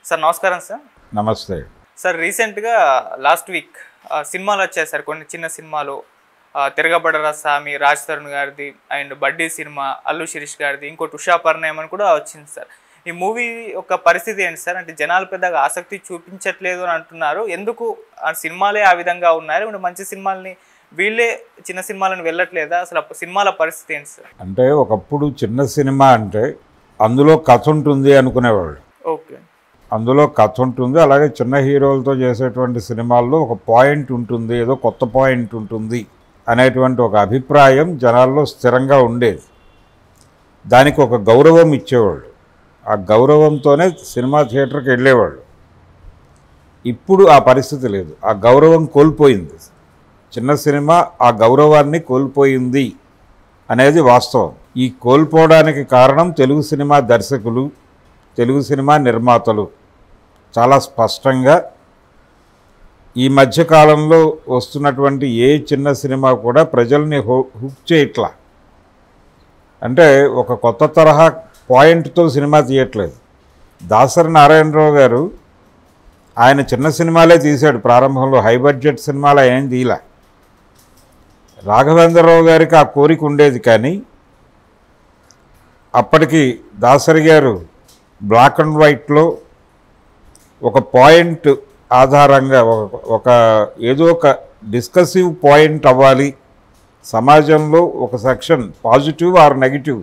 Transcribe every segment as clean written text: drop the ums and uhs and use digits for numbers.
Sir నమస్కారం sir. నమస్తే sir రీసెంట్గా లాస్ట్ వీక్ సినిమాలు వచ్చాయి సార్, కొన్ని చిన్న సినిమాలు. తిరగబడరా స్వామి రాజ్ తరుణ్ గారిది, అండ్ బడ్డీ సినిమా అల్లు శిరీష్ గారిది, ఇంకోటి ఉషా పరిణయం అని కూడా వచ్చింది సార్. ఈ మూవీ యొక్క పరిస్థితి ఏంటి సార్? అంటే జనాలు పెద్దగా ఆసక్తి చూపించట్లేదు అని అంటున్నారు. ఎందుకు ఆ సినిమాలే ఆ విధంగా ఉన్నారు? మంచి సినిమాలని వీళ్ళే చిన్న సినిమాలను వెళ్ళట్లేదా? అసలు సినిమాల పరిస్థితి ఏంటి సార్? అంటే ఒకప్పుడు చిన్న సినిమా అంటే అందులో కథ ఉంటుంది అనుకునేవాళ్ళు. ఓకే, అందులో కథ ఉంటుంది, అలాగే చిన్న హీరోలతో చేసేటువంటి సినిమాల్లో ఒక పాయింట్ ఉంటుంది, ఏదో కొత్త పాయింట్ ఉంటుంది అనేటువంటి ఒక అభిప్రాయం జనాల్లో స్థిరంగా ఉండేది. దానికి ఒక గౌరవం ఇచ్చేవాళ్ళు, ఆ గౌరవంతోనే సినిమా థియేటర్కి వెళ్ళేవాళ్ళు. ఇప్పుడు ఆ పరిస్థితి లేదు, ఆ గౌరవం కోల్పోయింది. చిన్న సినిమా ఆ గౌరవాన్ని కోల్పోయింది అనేది వాస్తవం. ఈ కోల్పోవడానికి కారణం తెలుగు సినిమా దర్శకులు, తెలుగు సినిమా నిర్మాతలు చాలా స్పష్టంగా ఈ మధ్యకాలంలో వస్తున్నటువంటి ఏ చిన్న సినిమా కూడా ప్రజల్ని హుక్ చేయట్లా. అంటే ఒక కొత్త తరహా పాయింట్తో సినిమా తీయట్లేదు. దాసరి నారాయణరావు గారు ఆయన చిన్న సినిమాలే తీశాడు ప్రారంభంలో, హై బడ్జెట్ సినిమాలు ఏం తీయలే. రాఘవేంద్రరావు గారికి ఆ కోరిక ఉండేది, కానీ అప్పటికి దాసరి గారు బ్లాక్ అండ్ వైట్లో ఒక పాయింట్ ఆధారంగా ఒక ఏదో ఒక డిస్కసివ్ పాయింట్ అవ్వాలి, సమాజంలో ఒక సెక్షన్ పాజిటివ్ ఆర్ నెగిటివ్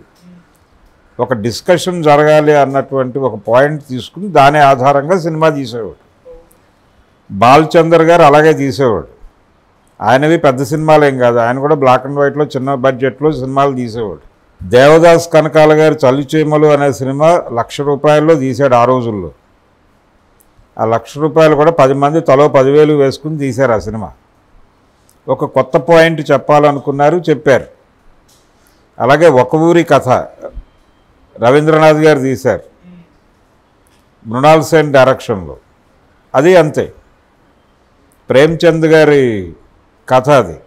ఒక డిస్కషన్ జరగాలి అన్నటువంటి ఒక పాయింట్ తీసుకుని దాని ఆధారంగా సినిమా తీసేవాడు. బాలచందర్ గారు అలాగే తీసేవాడు. ఆయనవి పెద్ద సినిమాలు ఏం కాదు, ఆయన కూడా బ్లాక్ అండ్ వైట్లో చిన్న బడ్జెట్లో సినిమాలు తీసేవాడు. దేవదాస్ కనకాల గారు చల్లిచేమలు అనే సినిమా ₹1,00,000 తీశాడు ఆ రోజుల్లో. ఆ ₹1,00,000 కూడా 10 మంది తలో 10,000 వేసుకుని తీశారు ఆ సినిమా. ఒక కొత్త పాయింట్ చెప్పాలనుకున్నారు, చెప్పారు. అలాగే ఒక ఊరి కథ రవీంద్రనాథ్ గారు తీశారు మృణాల్ సేన్ డైరెక్షన్లో, అది అంతే. ప్రేమ్చంద్ గారి కథ అది,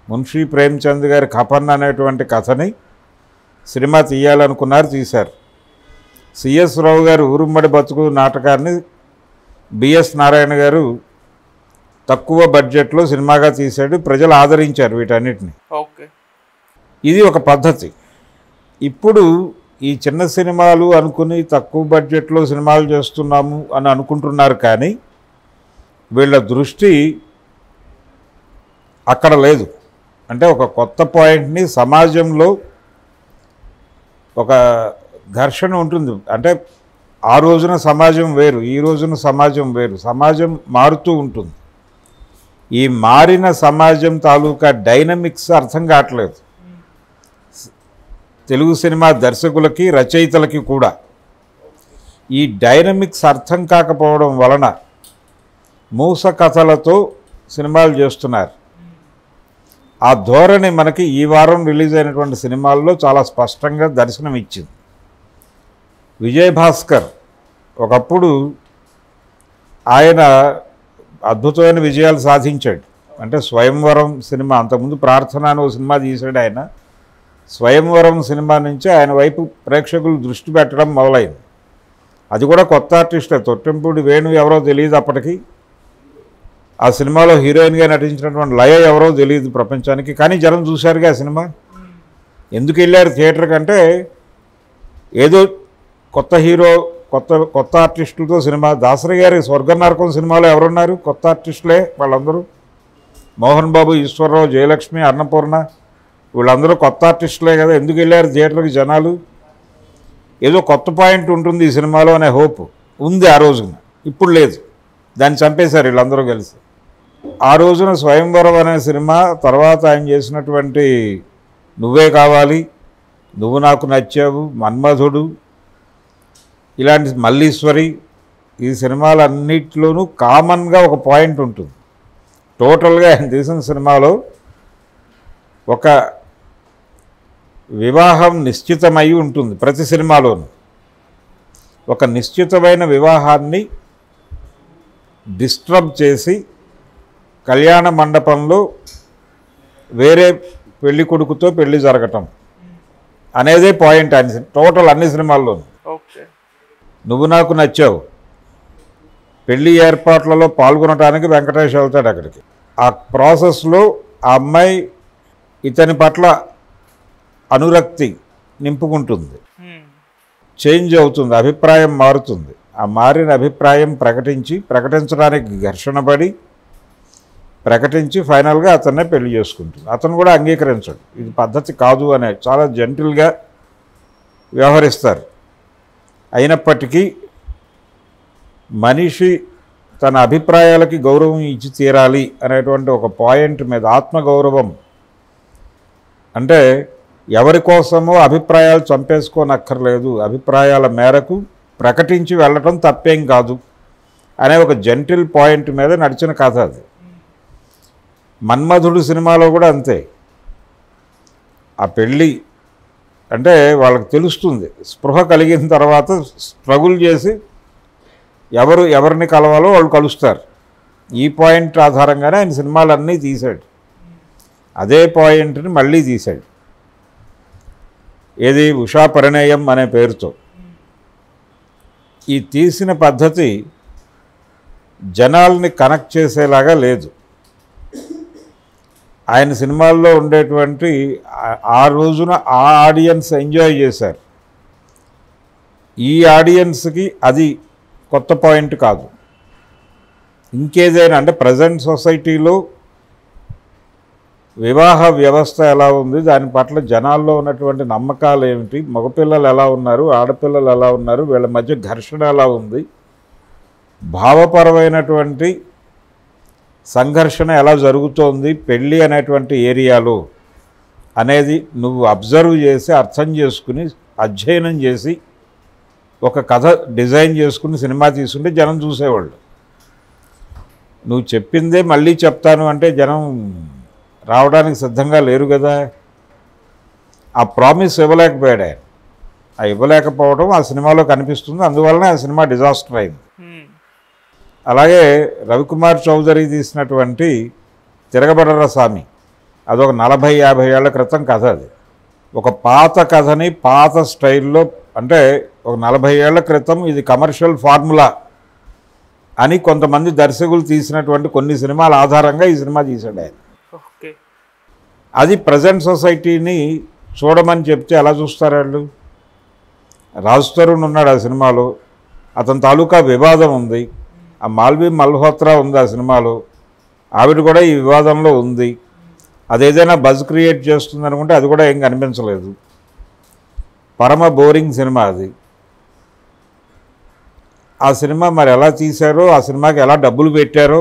మున్షీ ప్రేమ్చంద్ గారి కపన్ అనేటువంటి కథని సినిమా తీయాలనుకున్నారు, తీశారు. సిఎస్ రావు గారు ఊరుమ్మడి బతుకు నాటకాన్ని బిఎస్ నారాయణ గారు తక్కువ బడ్జెట్లో సినిమాగా తీశాడు, ప్రజలు ఆదరించారు వీటన్నిటిని. ఓకే, ఇది ఒక పద్ధతి. ఇప్పుడు ఈ చిన్న సినిమాలు అనుకుని తక్కువ బడ్జెట్లో సినిమాలు చేస్తున్నాము అని అనుకుంటున్నారు, కానీ వీళ్ళ దృష్టి అక్కడ లేదు. అంటే ఒక కొత్త పాయింట్ని, సమాజంలో ఒక ఘర్షణ ఉంటుంది. అంటే ఆ రోజున సమాజం వేరు, ఈ రోజున సమాజం వేరు, సమాజం మారుతూ ఉంటుంది. ఈ మారిన సమాజం తాలూకా డైనమిక్స్ అర్థం కావట్లేదు తెలుగు సినిమా దర్శకులకి, రచయితలకి కూడా. ఈ డైనమిక్స్ అర్థం కాకపోవడం వలన మూస కథలతో సినిమాలు చేస్తున్నారు. ఆ ధోరణి మనకి ఈ వారం రిలీజ్ అయినటువంటి సినిమాల్లో చాలా స్పష్టంగా దర్శనం ఇచ్చింది. విజయభాస్కర్ ఒకప్పుడు ఆయన అద్భుతమైన విజయాలు సాధించాడు. అంటే స్వయంవరం సినిమా, అంతకుముందు ప్రార్థన అనే సినిమా తీశాడు ఆయన. స్వయంవరం సినిమా నుంచి ఆయన వైపు ప్రేక్షకులు దృష్టి పెట్టడం మొదలైంది. అది కూడా కొత్త ఆర్టిస్టే, తొట్టెంపూడి వేణు ఎవరో తెలియదు అప్పటికి. ఆ సినిమాలో హీరోయిన్గా నటించినటువంటి లయ ఎవరో తెలియదు ప్రపంచానికి, కానీ జనం చూశారుగా ఆ సినిమా. ఎందుకు వెళ్ళారు థియేటర్ కంటే, ఏదో కొత్త హీరో, కొత్త ఆర్టిస్టులతో సినిమా. దాసరి గారి స్వర్గ నరకం సినిమాలో ఎవరున్నారు? కొత్త ఆర్టిస్టులే వాళ్ళందరూ. మోహన్ బాబు, ఈశ్వరరావు, జయలక్ష్మి, అన్నపూర్ణ, వీళ్ళందరూ కొత్త ఆర్టిస్టులే కదా. ఎందుకు వెళ్ళారు థియేటర్కి జనాలు? ఏదో కొత్త పాయింట్ ఉంటుంది ఈ సినిమాలో అనే హోప్ ఉంది ఆ రోజున. ఇప్పుడు లేదు, దాన్ని చంపేశారు వీళ్ళందరూ కలిసి. ఆ రోజున స్వయంవరం అనే సినిమా, తర్వాత ఆయన చేసినటువంటి నువ్వే కావాలి, నువ్వు నాకు నచ్చావు, మన్మధుడు, ఇలాంటి మల్లీశ్వరి, ఈ సినిమాలన్నిటిలోనూ కామన్గా ఒక పాయింట్ ఉంటుంది. టోటల్గా ఆయన తీసిన సినిమాలో ఒక వివాహం నిశ్చితమై ఉంటుంది ప్రతి సినిమాలోనూ. ఒక నిశ్చితమైన వివాహాన్ని డిస్టర్బ్ చేసి కళ్యాణ మండపంలో వేరే పెళ్లి కొడుకుతో పెళ్లి జరగటం అనేదే పాయింట్ ఆయన టోటల్ అన్ని సినిమాల్లోనూ. ఓకే, నువ్వు నాకు నచ్చావు, పెళ్లి ఏర్పాట్లలో పాల్గొనడానికి వెంకటేష్ వెళ్తాడు అక్కడికి. ఆ ప్రాసెస్లో ఆ అమ్మాయి ఇతని పట్ల అనురక్తి నింపుకుంటుంది, చేంజ్ అవుతుంది, అభిప్రాయం మారుతుంది. ఆ మారిన అభిప్రాయం ప్రకటించడానికి ఘర్షణ పడి ప్రకటించి ఫైనల్గా అతన్నే పెళ్లి చేసుకుంటుంది. అతను కూడా అంగీకరించడు, ఇది పద్ధతి కాదు అనే చాలా జెంటిల్గా వ్యవహరిస్తారు. అయినప్పటికీ మనిషి తన అభిప్రాయాలకి గౌరవం ఇచ్చి తీరాలి అనేటువంటి ఒక పాయింట్ మీద ఆత్మగౌరవం, అంటే ఎవరి కోసమో అభిప్రాయాలు చంపేసుకోనక్కర్లేదు, అభిప్రాయాల మేరకు ప్రకటించి వెళ్ళటం తప్పేం కాదు అనే ఒక జెంటిల్ పాయింట్ మీద నడిచిన కథ అది. మన్మధుడు సినిమాలో కూడా అంతే. ఆ పెళ్ళి అంటే వాళ్ళకి తెలుస్తుంది, స్పృహ కలిగిన తర్వాత స్ట్రగుల్ చేసి ఎవరిని కలవాలో వాళ్ళు కలుస్తారు. ఈ పాయింట్ ఆధారంగానే ఆయన సినిమాలన్నీ తీశాడు. అదే పాయింట్ని మళ్ళీ తీశాడు, ఏది ఉషా పరిణయం అనే పేరుతో. ఈ తీసిన పద్ధతి జనాల్ని కనెక్ట్ చేసేలాగా లేదు. ఆయన సినిమాల్లో ఉండేటువంటి ఆ రోజున ఆ ఆడియన్స్ ఎంజాయ్ చేశారు. ఈ ఆడియన్స్కి అది కొత్త పాయింట్ కాదు. ఇంకేదైనా అంటే ప్రజెంట్ సొసైటీలో వివాహ వ్యవస్థ ఎలా ఉంది, దాని పట్ల జనాల్లో ఉన్నటువంటి నమ్మకాలు ఏమిటి, మగపిల్లలు ఎలా ఉన్నారు, ఆడపిల్లలు ఎలా ఉన్నారు, వీళ్ళ మధ్య ఘర్షణ ఎలా ఉంది, భావపరమైనటువంటి సంఘర్షణ ఎలా జరుగుతోంది పెళ్ళి అనేటువంటి ఏరియాలో అనేది నువ్వు అబ్జర్వ్ చేసి అర్థం చేసుకుని అధ్యయనం చేసి ఒక కథ డిజైన్ చేసుకుని సినిమా తీసుకుంటే జనం చూసేవాళ్ళు. నువ్వు చెప్పిందే మళ్ళీ చెప్తాను అంటే జనం రావడానికి సిద్ధంగా లేరు కదా. ఆ ప్రామిస్ ఇవ్వలేకపోయాడు ఆయన. ఆ ఇవ్వలేకపోవడం ఆ సినిమాలో కనిపిస్తుంది, అందువలన ఆ సినిమా డిజాస్టర్ అయింది. అలాగే రవికుమార్ చౌదరి తీసినటువంటి తిరగబడర స్వామి, అదొక 40-50 ఏళ్ల క్రితం కథ. అది ఒక పాత కథని పాత స్టైల్లో, అంటే ఒక 40 ఏళ్ల క్రితం ఇది కమర్షియల్ ఫార్ములా అని కొంతమంది దర్శకులు తీసినటువంటి కొన్ని సినిమాల ఆధారంగా ఈ సినిమా తీశాడు ఆయన. అది ప్రజెంట్ సొసైటీని చూడమని చెప్తే ఎలా చూస్తారు వాళ్ళు? రాజ్ తరుణ్ ఉన్నాడు ఆ సినిమాలో, అతని తాలూకా వివాదం ఉంది. ఆ మాల్వి మల్హోత్రా ఉంది ఆ సినిమాలో, ఆవిడ కూడా ఈ వివాదంలో ఉంది. అదేదైనా బజ్ క్రియేట్ చేస్తుంది అనుకుంటే అది కూడా ఏం కనిపించలేదు. పరమ బోరింగ్ సినిమా అది. ఆ సినిమా మరి ఎలా తీశారో, ఆ సినిమాకి ఎలా డబ్బులు పెట్టారో,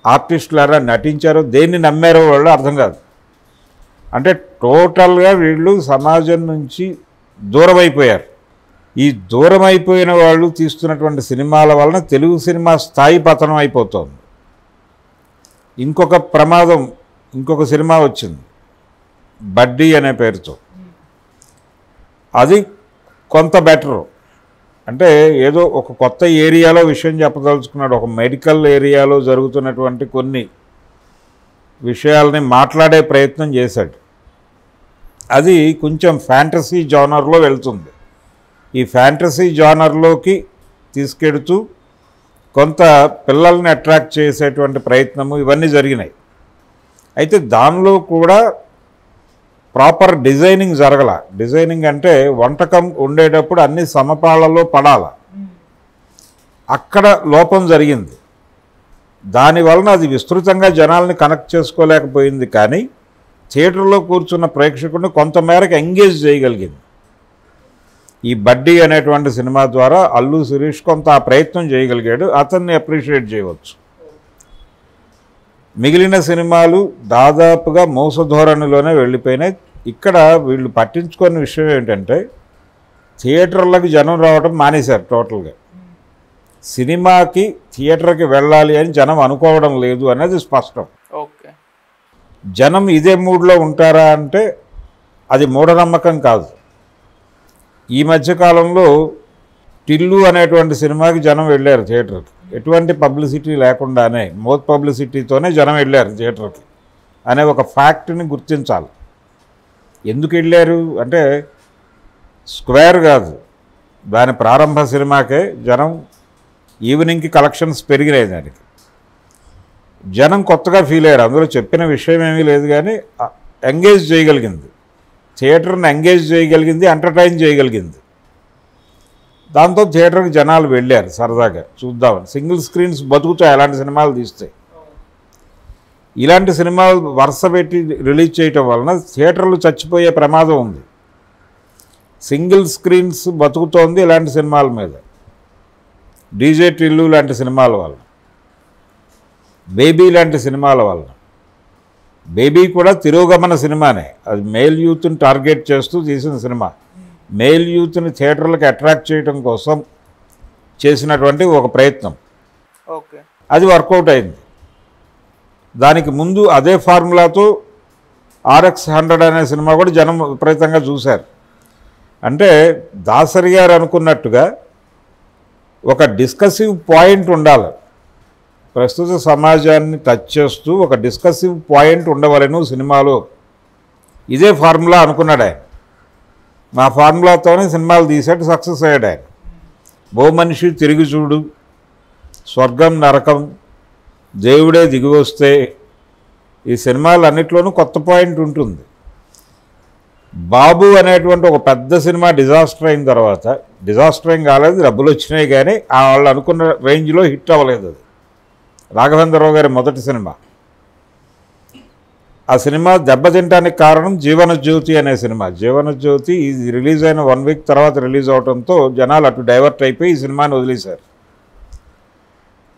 ఆర్టిస్టులు ఎలా నటించారో, దేన్ని నమ్మారో వాళ్ళు అర్థం కాదు. అంటే టోటల్గా వీళ్ళు సమాజం నుంచి దూరం అయిపోయారు. ఈ దూరం అయిపోయిన వాళ్ళు తీస్తున్నటువంటి సినిమాల వలన తెలుగు సినిమా స్థాయి పతనం అయిపోతుంది. ఇంకొక ప్రమాదం, ఇంకొక సినిమా వచ్చింది బడ్డీ అనే పేరుతో. అది కొంత బెటరు, అంటే ఏదో ఒక కొత్త ఏరియాలో విషయం చెప్పదలుచుకున్నాడు. ఒక మెడికల్ ఏరియాలో జరుగుతున్నటువంటి కొన్ని విషయాలని మాట్లాడే ప్రయత్నం చేశాడు. అది కొంచెం ఫ్యాంటసీ జానర్లో వెళ్తుంది. ఈ ఫ్యాంటసీ జానర్లోకి తీసుకెడుతూ కొంత పిల్లల్ని అట్రాక్ట్ చేసేటువంటి ప్రయత్నము ఇవన్నీ జరిగినాయి. అయితే దానిలో కూడా ప్రాపర్ డిజైనింగ్ జరగల. డిజైనింగ్ అంటే వంటకం ఉండేటప్పుడు అన్ని సమపాలలో పడాల, అక్కడ లోపం జరిగింది. దానివలన అది విస్తృతంగా జనాల్ని కనెక్ట్ చేసుకోలేకపోయింది, కానీ థియేటర్లో కూర్చున్న ప్రేక్షకుడిని కొంతమేరకు ఎంగేజ్ చేయగలిగింది. ఈ బడ్డీ అనేటువంటి సినిమా ద్వారా అల్లు శిరీష్ కొంత ఆ ప్రయత్నం చేయగలిగాడు, అతన్ని అప్రిషియేట్ చేయవచ్చు. మిగిలిన సినిమాలు దాదాపుగా మోసధోరణిలోనే వెళ్ళిపోయినాయి. ఇక్కడ వీళ్ళు పట్టించుకునే విషయం ఏంటంటే థియేటర్లకు జనం రావడం మానేశారు టోటల్గా. సినిమాకి థియేటర్కి వెళ్ళాలి అని జనం అనుకోవడం లేదు అనేది స్పష్టం. ఓకే, జనం ఇదే మూడ్లో ఉంటారా అంటే అది మూఢనమ్మకం కాదు. ఈ మధ్యకాలంలో టిల్లు అనేటువంటి సినిమాకి జనం వెళ్ళారు థియేటర్కి, ఎటువంటి పబ్లిసిటీ లేకుండానే, మోత్ పబ్లిసిటీతోనే జనం వెళ్ళారు థియేటర్కి అనే ఒక ఫ్యాక్ట్ని గుర్తించాలి. ఎందుకు వెళ్ళారు అంటే స్క్వేర్ కాదు, దాని ప్రారంభ సినిమాకే జనం ఈవినింగ్కి కలెక్షన్స్ పెరిగినాయి దానికి. జనం కొత్తగా ఫీల్ అయ్యారు. అందులో చెప్పిన విషయం ఏమీ లేదు, కానీ ఎంగేజ్ చేయగలిగింది, థియేటర్ని ఎంగేజ్ చేయగలిగింది, ఎంటర్టైన్ చేయగలిగింది. దాంతో థియేటర్కి జనాలు వెళ్ళారు సరదాగా చూద్దామని. సింగిల్ స్క్రీన్స్ బతుకుతాయి అలాంటి సినిమాలు తీస్తే. ఇలాంటి సినిమాలు వరుస పెట్టి రిలీజ్ చేయటం వలన థియేటర్లు చచ్చిపోయే ప్రమాదం ఉంది. సింగిల్ స్క్రీన్స్ బతుకుతోంది ఇలాంటి సినిమాల మీద. డీజే టిల్లు లాంటి సినిమాల వల్ల, బేబీ లాంటి సినిమాల వల్ల. బేబీ కూడా తిరోగమన సినిమానే, అది మేల్ యూత్ని టార్గెట్ చేస్తూ తీసిన సినిమా. మేల్ యూత్ని థియేటర్లకు అట్రాక్ట్ చేయడం కోసం చేసినటువంటి ఒక ప్రయత్నం. ఓకే, అది వర్కౌట్ అయింది. దానికి ముందు అదే ఫార్ములాతో RX-100 అనే సినిమా కూడా జనం విపరీతంగా చూశారు. అంటే దాసరి గారు అనుకున్నట్టుగా ఒక డిస్కసివ్ పాయింట్ ఉండాలి, ప్రస్తుత సమాజాన్ని టచ్ చేస్తూ ఒక డిస్కసివ్ పాయింట్ ఉండవలను సినిమాలో. ఇదే ఫార్ములా అనుకున్నాడు ఆయన. మా ఫార్ములాతోనే సినిమాలు తీసాడు, సక్సెస్ అయ్యాడు ఆయన. బో మనిషి, తిరిగి చూడు, స్వర్గం నరకం, దేవుడే దిగి వస్తే, ఈ సినిమాలు అన్నిట్లోనూ కొత్త పాయింట్ ఉంటుంది. బాబు అనేటువంటి ఒక పెద్ద సినిమా డిజాస్టర్ అయిన తర్వాత, డిజాస్టర్ ఏం కాలేదు, డబ్బులు వచ్చినాయి, కానీ వాళ్ళు అనుకున్న రేంజ్లో హిట్ అవ్వలేదు. అది రాఘవేంద్రరావు గారి మొదటి సినిమా. ఆ సినిమా దెబ్బతింటానికి కారణం జీవనజ్యోతి అనే సినిమా. జీవనజ్యోతి ఇది రిలీజ్ అయిన 1 వీక్ తర్వాత రిలీజ్ అవడంతో జనాలు అటు డైవర్ట్ అయిపోయి ఈ సినిమాని వదిలేశారు.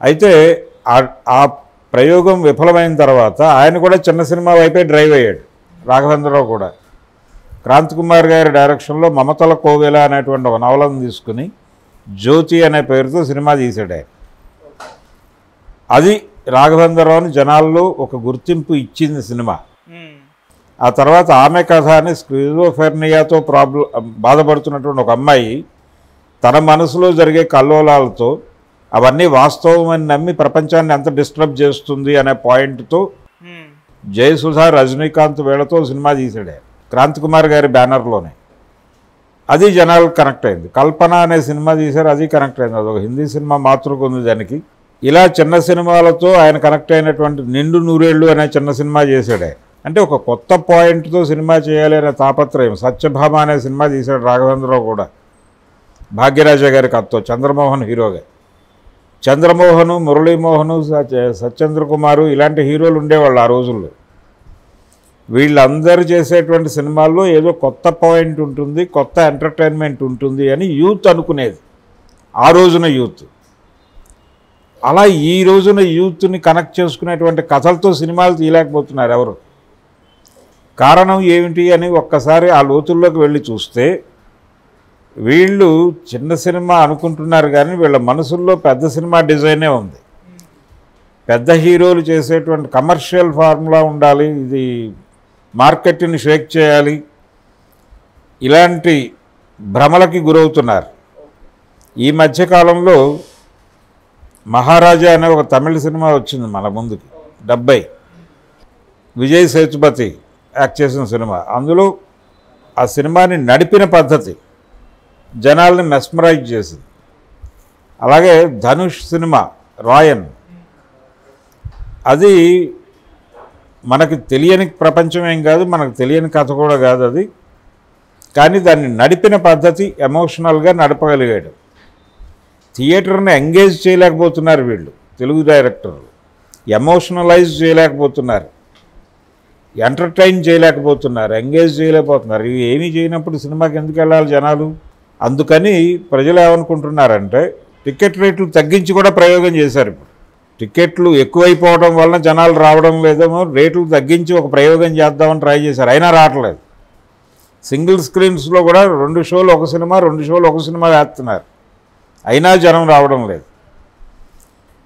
అయితే ఆ ప్రయోగం విఫలమైన తర్వాత ఆయన కూడా చిన్న సినిమా వైపే డ్రైవ్ అయ్యాడు. రాఘవేంద్రరావు కూడా క్రాంతి కుమార్ గారి డైరెక్షన్లో మమతల కోవెల అనేటువంటి ఒక నవలను తీసుకుని జ్యోతి అనే పేరుతో సినిమా తీశాడు ఆయన. అది రాఘవేంద్రరావుని జనాల్లో ఒక గుర్తింపు ఇచ్చింది సినిమా. ఆ తర్వాత ఆమె కథ అని స్క్రిజోఫెర్నియాతో బాధపడుతున్నటువంటి ఒక అమ్మాయి తన మనసులో జరిగే కల్లోలాలతో అవన్నీ వాస్తవమని నమ్మి ప్రపంచాన్ని ఎంత డిస్టర్బ్ చేస్తుంది అనే పాయింట్తో జయసుధ, రజనీకాంత్ వీళ్ళతో సినిమా తీసాడే క్రాంతి కుమార్ గారి బ్యానర్లోనే. అది జనాలకు కనెక్ట్ అయింది. కల్పన అనే సినిమా తీశారు, అది కనెక్ట్ అయింది. అదొక హిందీ సినిమా మాతృక ఉంది దానికి. ఇలా చిన్న సినిమాలతో ఆయన కనెక్ట్ అయినటువంటి నిండు నూరేళ్ళు అనే చిన్న సినిమా చేశాడు ఆయన. అంటే ఒక కొత్త పాయింట్తో సినిమా చేయాలి అనే తాపత్రయం. సత్యభామ అనే సినిమా తీశాడు రాఘవేంద్రరావు కూడా, భాగ్యరాజ గారి కథతో, చంద్రమోహన్ హీరోగా. చంద్రమోహను, మురళీమోహను, సత్యేంద్ర కుమారు ఇలాంటి హీరోలు ఉండేవాళ్ళు ఆ రోజుల్లో. వీళ్ళందరూ చేసేటువంటి సినిమాల్లో ఏదో కొత్త పాయింట్ ఉంటుంది, కొత్త ఎంటర్టైన్మెంట్ ఉంటుంది అని యూత్ అనుకునేది ఆ రోజున యూత్. అలా ఈ రోజున యూత్ని కనెక్ట్ చేసుకునేటువంటి కథలతో సినిమాలు తీయలేకపోతున్నారు ఎవరు. కారణం ఏమిటి అని ఒక్కసారి ఆ లోతుల్లోకి వెళ్ళి చూస్తే వీళ్ళు చిన్న సినిమా అనుకుంటున్నారు, కానీ వీళ్ళ మనసుల్లో పెద్ద సినిమా డిజైనే ఉంది. పెద్ద హీరోలు చేసేటువంటి కమర్షియల్ ఫార్ములా ఉండాలి, ఇది మార్కెట్ని షేక్ చేయాలి, ఇలాంటి భ్రమలకి గురవుతున్నారు. ఈ మధ్యకాలంలో మహారాజా అనే ఒక తమిళ సినిమా వచ్చింది మన ముందుకి, 70, విజయ్ సేతుపతి యాక్ట్ చేసిన సినిమా. అందులో ఆ సినిమాని నడిపిన పద్ధతి జనాల్ని మెస్మరైజ్ చేసింది. అలాగే ధనుష్ సినిమా రాయన్, అది మనకి తెలియని ప్రపంచం ఏం కాదు, మనకు తెలియని కథ కూడా కాదు అది, కానీ దాన్ని నడిపిన పద్ధతి ఎమోషనల్గా నడపగలిగాడు. థియేటర్ని ఎంగేజ్ చేయలేకపోతున్నారు వీళ్ళు తెలుగు డైరెక్టర్లు, ఎమోషనలైజ్ చేయలేకపోతున్నారు, ఎంటర్టైన్ చేయలేకపోతున్నారు, ఎంగేజ్ చేయలేకపోతున్నారు. ఇవి ఏమీ చేయనప్పుడు సినిమాకి ఎందుకు వెళ్ళాలి జనాలు? అందుకని ప్రజలు ఏమనుకుంటున్నారంటే టికెట్ రేట్లు తగ్గించి కూడా ప్రయోగం చేశారు. ఇప్పుడు టికెట్లు ఎక్కువైపోవడం వలన జనాలు రావడం లేదేమో, రేట్లు తగ్గించి ఒక ప్రయోగం చేద్దామని ట్రై చేశారు, అయినా రావట్లేదు. సింగిల్ స్క్రీన్స్లో కూడా 2 షోలు ఒక సినిమా, 2 షోలు ఒక సినిమా వేస్తున్నారు, అయినా జనం రావడం లేదు.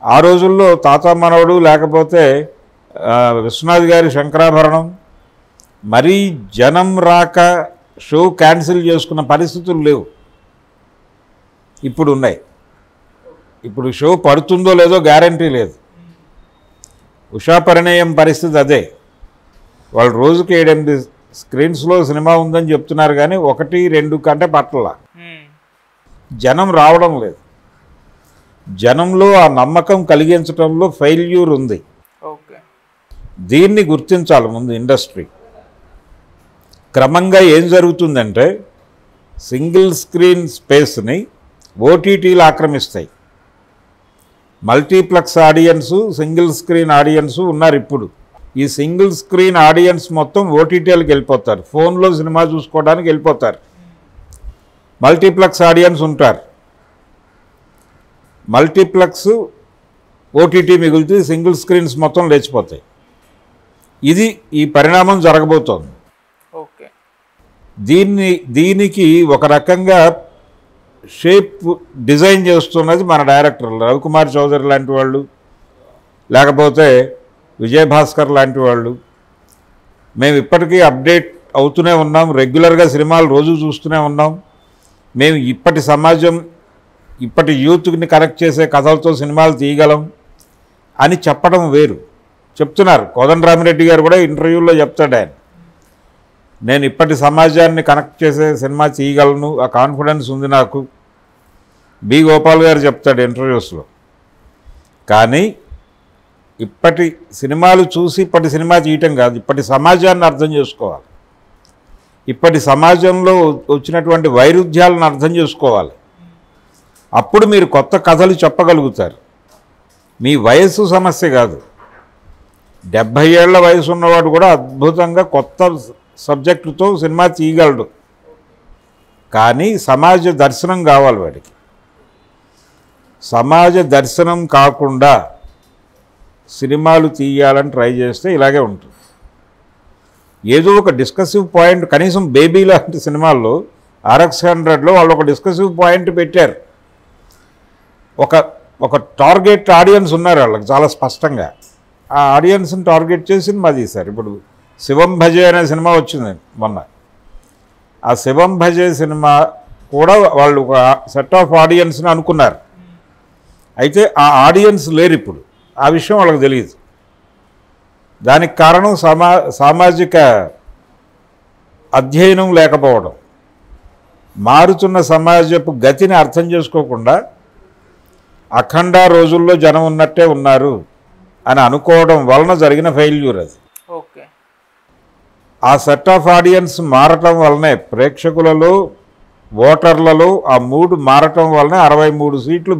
ఆ రోజుల్లో తాత మనవడు లేకపోతే విశ్వనాథ్ గారి శంకరాభరణం, మరీ జనం రాక షో క్యాన్సిల్ చేసుకున్న పరిస్థితులు లేవు, ఇప్పుడు ఉన్నాయి. ఇప్పుడు షో పడుతుందో లేదో గ్యారంటీ లేదు. ఉషా పరిణయం పరిస్థితి అదే. వాళ్ళు రోజుకి 7-8 స్క్రీన్స్లో సినిమా ఉందని చెప్తున్నారు, కానీ 1-2 కంటే పట్టల, జనం రావడం లేదు. జనంలో ఆ నమ్మకం కలిగించడంలో ఫెయిల్యూర్ ఉంది. ఓకే. దీన్ని గుర్తించాలి ముందు ఇండస్ట్రీ. క్రమంగా ఏం జరుగుతుందంటే సింగిల్ స్క్రీన్ స్పేస్ని ఓటీటీలు ఆక్రమిస్తాయి. Multiplex audience, single screen audience ఉన్నారు. ఇప్పుడు ఈ సింగిల్ స్క్రీన్ ఆడియన్స్ మొత్తం ఓటీటీలకు వెళ్ళిపోతారు, ఫోన్లో సినిమా చూసుకోవడానికి వెళ్ళిపోతారు. మల్టీప్లెక్స్ ఆడియన్స్ ఉంటారు. మల్టీప్లెక్స్ ఓటీటీ మిగులుతూ సింగిల్ స్క్రీన్స్ మొత్తం లేచిపోతాయి. ఇది ఈ పరిణామం జరగబోతోంది. ఓకే. దీనికి ఒక రకంగా షేప్ డిజైన్ చేస్తున్నది మన డైరెక్టర్లు, రవికుమార్ చౌదరి లాంటి వాళ్ళు, లేకపోతే విజయభాస్కర్ లాంటి వాళ్ళు. మేము ఇప్పటికీ అప్డేట్ అవుతూనే ఉన్నాం, రెగ్యులర్గా సినిమాలు రోజు చూస్తూనే ఉన్నాం. మేము ఇప్పటి సమాజం, ఇప్పటి యూత్ని కనెక్ట్ చేసే కథలతో సినిమాలు తీయగలం అని చెప్పడం వేరు. చెప్తున్నారు కోదండరామిరెడ్డి గారు కూడా ఇంటర్వ్యూల్లో చెప్తాడు ఆయన, నేను ఇప్పటి సమాజాన్ని కనెక్ట్ చేసే సినిమా తీయగలను, ఆ కాన్ఫిడెన్స్ ఉంది నాకు. బి గోపాల్ గారు చెప్తాడు ఇంటర్వ్యూస్లో. కానీ ఇప్పటి సినిమాలు చూసి ఇప్పటి సినిమా తీయటం కాదు, ఇప్పటి సమాజాన్ని అర్థం చేసుకోవాలి. ఇప్పటి సమాజంలో వచ్చినటువంటి వైరుధ్యాలను అర్థం చేసుకోవాలి. అప్పుడు మీరు కొత్త కథలు చెప్పగలుగుతారు. మీ వయస్సు సమస్య కాదు. 70 ఏళ్ల వయసు ఉన్నవాడు కూడా అద్భుతంగా కొత్త సబ్జెక్టుతో సినిమా తీయగలడు. కానీ సమాజ దర్శనం కావాలి వాడికి. సమాజ దర్శనం కాకుండా సినిమాలు తీయాలని ట్రై చేస్తే ఇలాగే ఉంటుంది. ఏదో ఒక డిస్కసివ్ పాయింట్, కనీసం బేబీ లాంటి సినిమాల్లో RX100లో వాళ్ళు ఒక డిస్కసివ్ పాయింట్ పెట్టారు. ఒక టార్గెట్ ఆడియన్స్ ఉన్నారు వాళ్ళకి చాలా స్పష్టంగా. ఆ ఆడియన్స్ని టార్గెట్ చేసి సినిమా తీశారు. ఇప్పుడు శివం భజే అనే సినిమా వచ్చింది మొన్న. ఆ శివం భజే సినిమా కూడా వాళ్ళు ఒక సెట్ ఆఫ్ ఆడియన్స్ని అనుకున్నారు. అయితే ఆ ఆడియన్స్ లేరు ఇప్పుడు. ఆ విషయం వాళ్ళకి తెలియదు. దానికి కారణం సామాజిక అధ్యయనం లేకపోవడం. మారుతున్న సమాజపు గతిని అర్థం చేసుకోకుండా అఖండ రోజుల్లో జనం ఉన్నట్టే ఉన్నారు అని అనుకోవడం వలన జరిగిన ఫెయిల్యూర్ అది. ఓకే. ఆ సెట్ ఆఫ్ ఆడియన్స్ మారటం వల్లనే, ప్రేక్షకులలో, ఓటర్లలో ఆ మూడు మారటం వల్లనే 63 సీట్లు